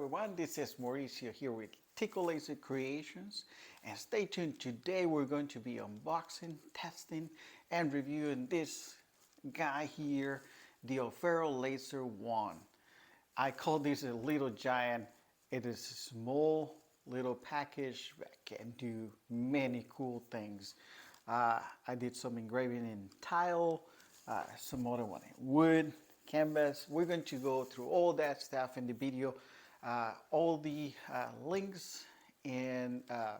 everyone, this is Mauricio here with Tico Laser Creations, and stay tuned. Today we're going to be unboxing, testing, and reviewing this guy here, the Aufero Laser-1. I call this a little giant. It is a small little package that can do many cool things. I did some engraving in tile, some other one in wood, canvas. We're going to go through all that stuff in the video. All the links in the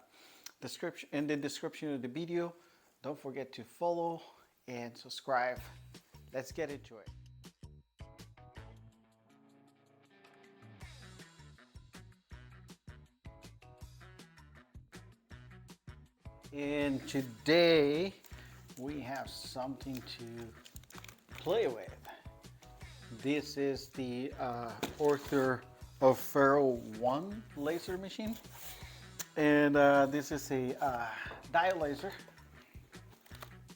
description of the video. Don't forget to follow and subscribe. Let's get into it. And today we have something to play with. This is the Ourtur Aufero 1 laser machine, and this is a dial laser.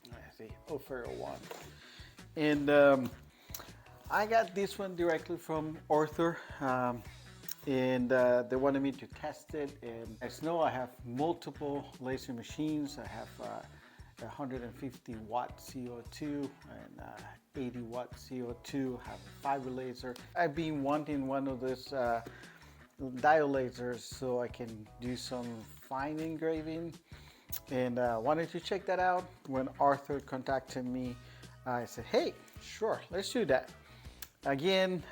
Let's see, Aufero 1, and I got this one directly from Ourtur, and they wanted me to test it. And as you know, I have multiple laser machines. I have 150 watt CO2 and 80 watt CO2, have a fiber laser. I've been wanting one of those dial lasers so I can do some fine engraving, and wanted to check that out. When Ourtur contacted me, I said, hey, sure, let's do that. Again,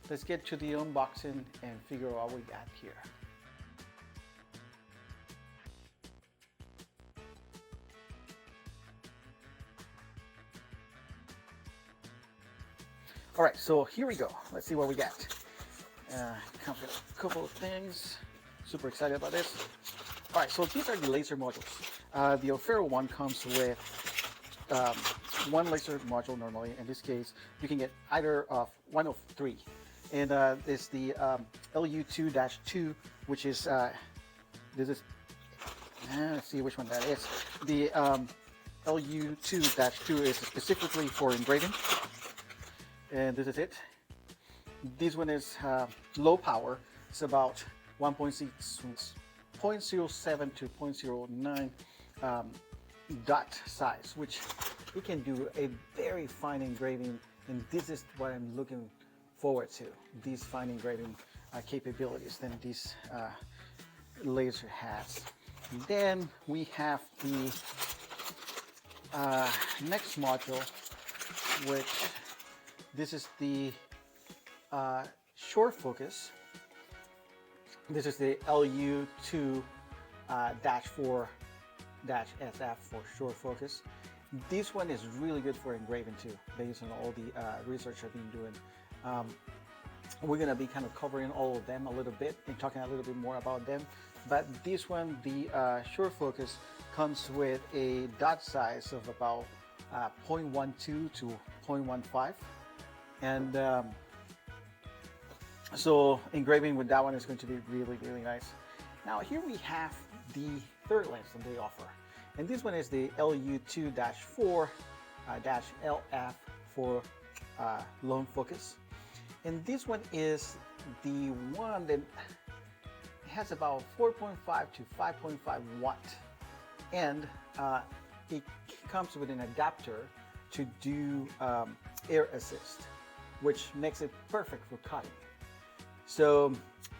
let's get to the unboxing and figure out what we got here. All right, so here we go. Let's see what we got. Comes with a couple of things. Super excited about this. All right, so these are the laser modules. The Aufero one comes with one laser module normally. In this case, you can get either of one of three. And it's the LU2-2, which is, this is, let's see which one that is. The LU2-2 is specifically for engraving. And this is it. This one is low power. It's about 1.6, 0.07 to 0.09 dot size, which it can do a very fine engraving. And this is what I'm looking forward to, these fine engraving capabilities that this laser has. Then we have the next module, which this is the short focus. This is the LU2-4-SF for short focus. This one is really good for engraving too, based on all the research I've been doing. We're going to be kind of covering all of them a little bit and talking a little bit more about them. But this one, the short focus, comes with a dot size of about 0.12 to 0.15. And so engraving with that one is going to be really, really nice. Now here we have the third lens that they offer. And this one is the LU2-4-LF for long focus. And this one is the one that has about 4.5 to 5.5 watt. And it comes with an adapter to do air assist, which makes it perfect for cutting. So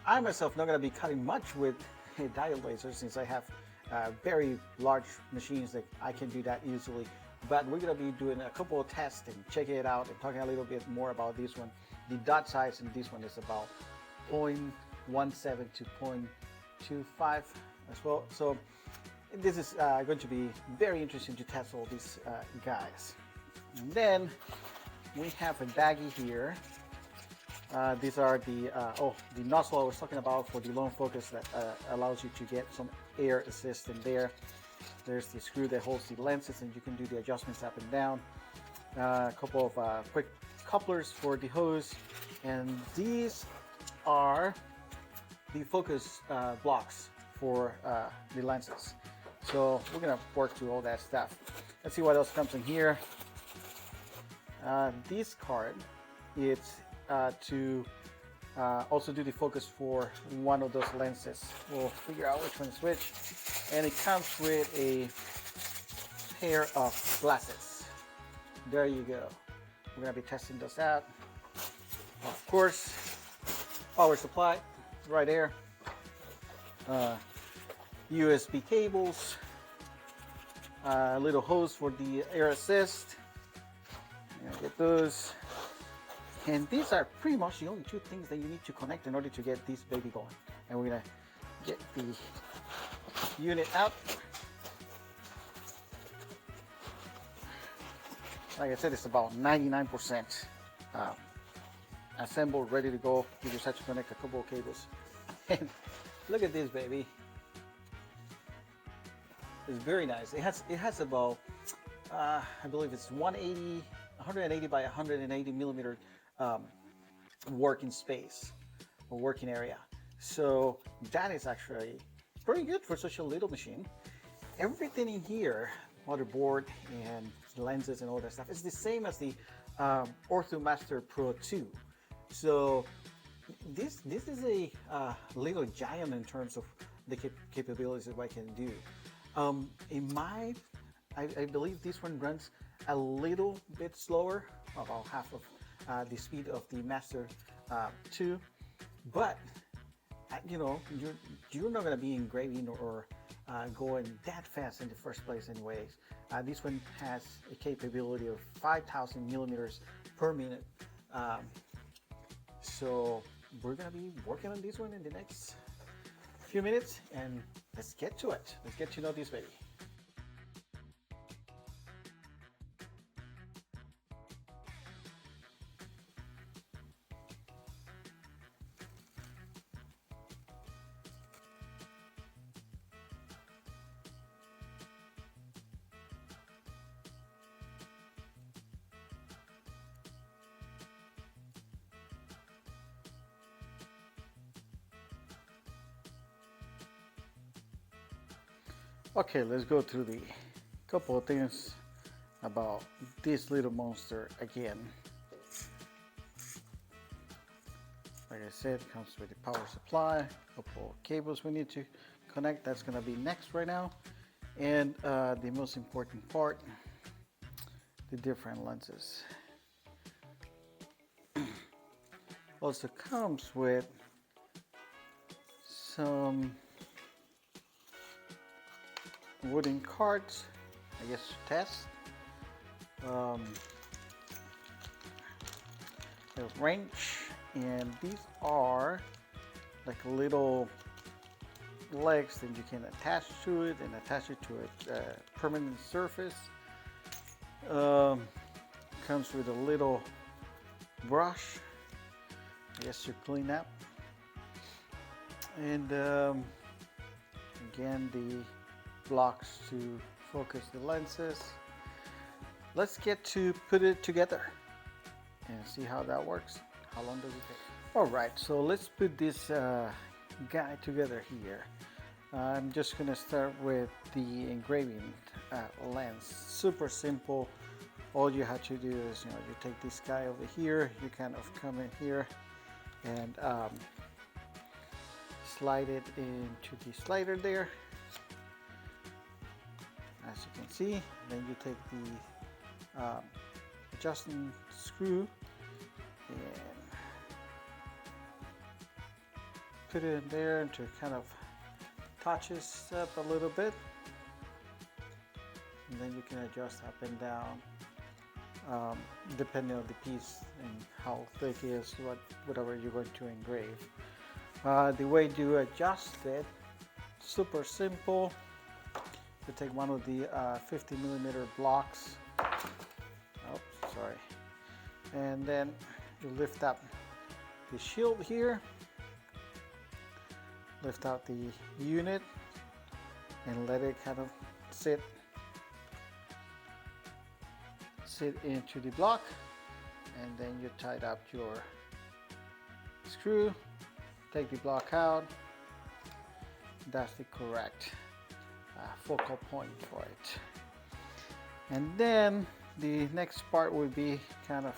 I myself not going to be cutting much with a dial laser, since I have very large machines that I can do that easily. But we're going to be doing a couple of tests and checking it out and talking a little bit more about this one. The dot size in this one is about 0.17 to 0.25 as well. So this is going to be very interesting to test all these guys. And then we have a baggie here. These are the nozzle I was talking about for the long focus that allows you to get some air assist in there. There's the screw that holds the lenses, and you can do the adjustments up and down. A couple of quick couplers for the hose, and these are the focus blocks for the lenses. So we're gonna work through all that stuff. Let's see what else comes in here. This card, it's to also do the focus for one of those lenses. We'll figure out which one's which. And it comes with a pair of glasses. There you go. We're gonna be testing those out. Of course, power supply right there. USB cables, a little hose for the air assist. Get those. And these are pretty much the only two things that you need to connect in order to get this baby going. And we're gonna get the unit out. Like I said, it's about 99% assembled, ready to go. You just have to connect a couple of cables. And look at this baby. It's very nice. It has about I believe it's 180 by 180 millimeter working space or working area. So that is actually pretty good for such a little machine. Everything in here, motherboard and lenses and all that stuff, is the same as the Ourtur Master Pro 2. So this is a little giant in terms of the capabilities of what I can do. I believe this one runs a little bit slower, about half of the speed of the Master 2, but you know, you're not going to be engraving or going that fast in the first place anyways. This one has a capability of 5,000 millimeters per minute. So we're going to be working on this one in the next few minutes, and let's get to it. Let's get to know this baby. Okay, let's go through the couple of things about this little monster again. Like I said, it comes with the power supply, a couple of cables we need to connect. That's going to be next right now. And the most important part, the different lenses. Also comes with some wooden cards, I guess, to test. A wrench, and these are like little legs that you can attach to it and attach it to a permanent surface. Comes with a little brush, I guess, to clean up. And again, the blocks to focus the lenses. Let's get to put it together and see how that works. How long does it take? All right, so let's put this guy together here. I'm just gonna start with the engraving lens. Super simple. All you have to do is, you take this guy over here, you kind of come in here and slide it into the slider there. As you can see, then you take the adjusting screw and put it in there to kind of touch this up a little bit, and then you can adjust up and down depending on the piece and how thick it is, whatever you're going to engrave. The way to adjust it, super simple. You take one of the 50 millimeter blocks, and then you lift up the shield here, lift out the unit and let it kind of sit into the block, and then you tied up your screw, take the block out. That's the correct focal point for it. And then the next part would be kind of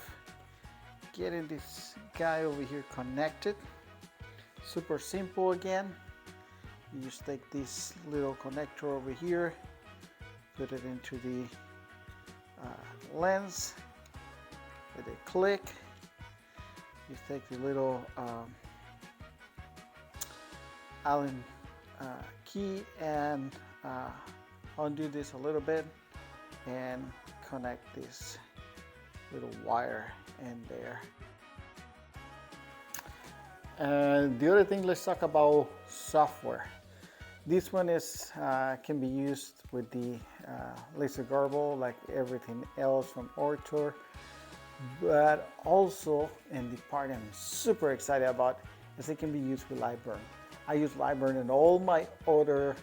getting this guy over here connected. Super simple again. You just take this little connector over here, put it into the lens, let it click. You take the little Allen key and undo this a little bit and connect this little wire in there. The other thing, let's talk about software. This one is can be used with the laser garble like everything else from Ourtur, but also, and the part I'm super excited about, is it can be used with light burn. I use light burn in all my other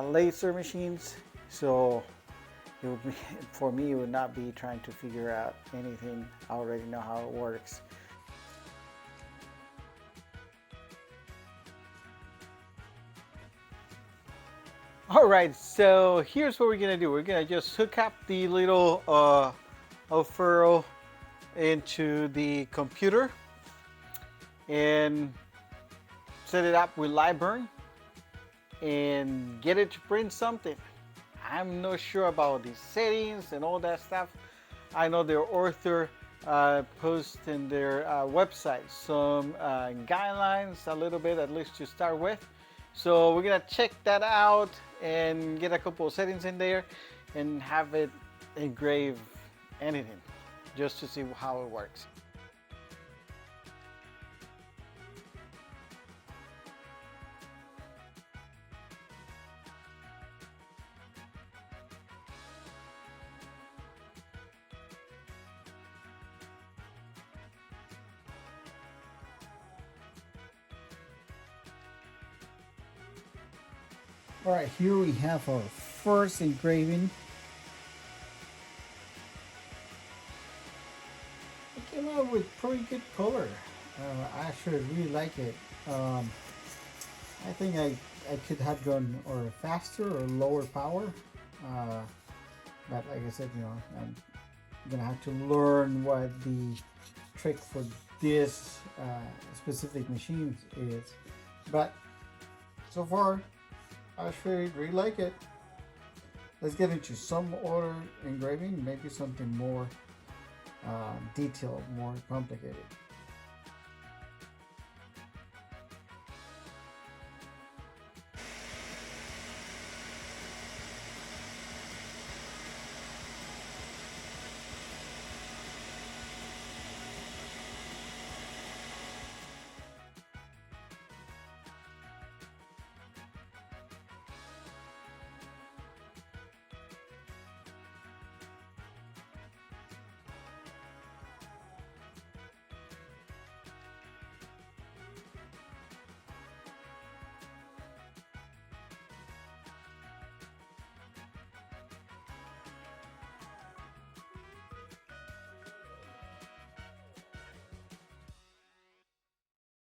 laser machines, so it would be, for me, it would not be trying to figure out anything. I already know how it works. All right, so here's what we're gonna do. We're gonna just hook up the little Aufero into the computer and set it up with light burn and get it to print something. I'm not sure about the settings and all that stuff. I know their Ourtur post in their website some guidelines a little bit, at least to start with. So we're gonna check that out and get a couple of settings in there and have it engrave anything just to see how it works. All right, here we have our first engraving. It came out with pretty good color. I actually really like it. I think I could have gone or faster or lower power, but like I said, you know, I'm gonna have to learn what the trick for this specific machine is. But so far, I actually really like it. Let's get into some other engraving, maybe something more detailed, more complicated.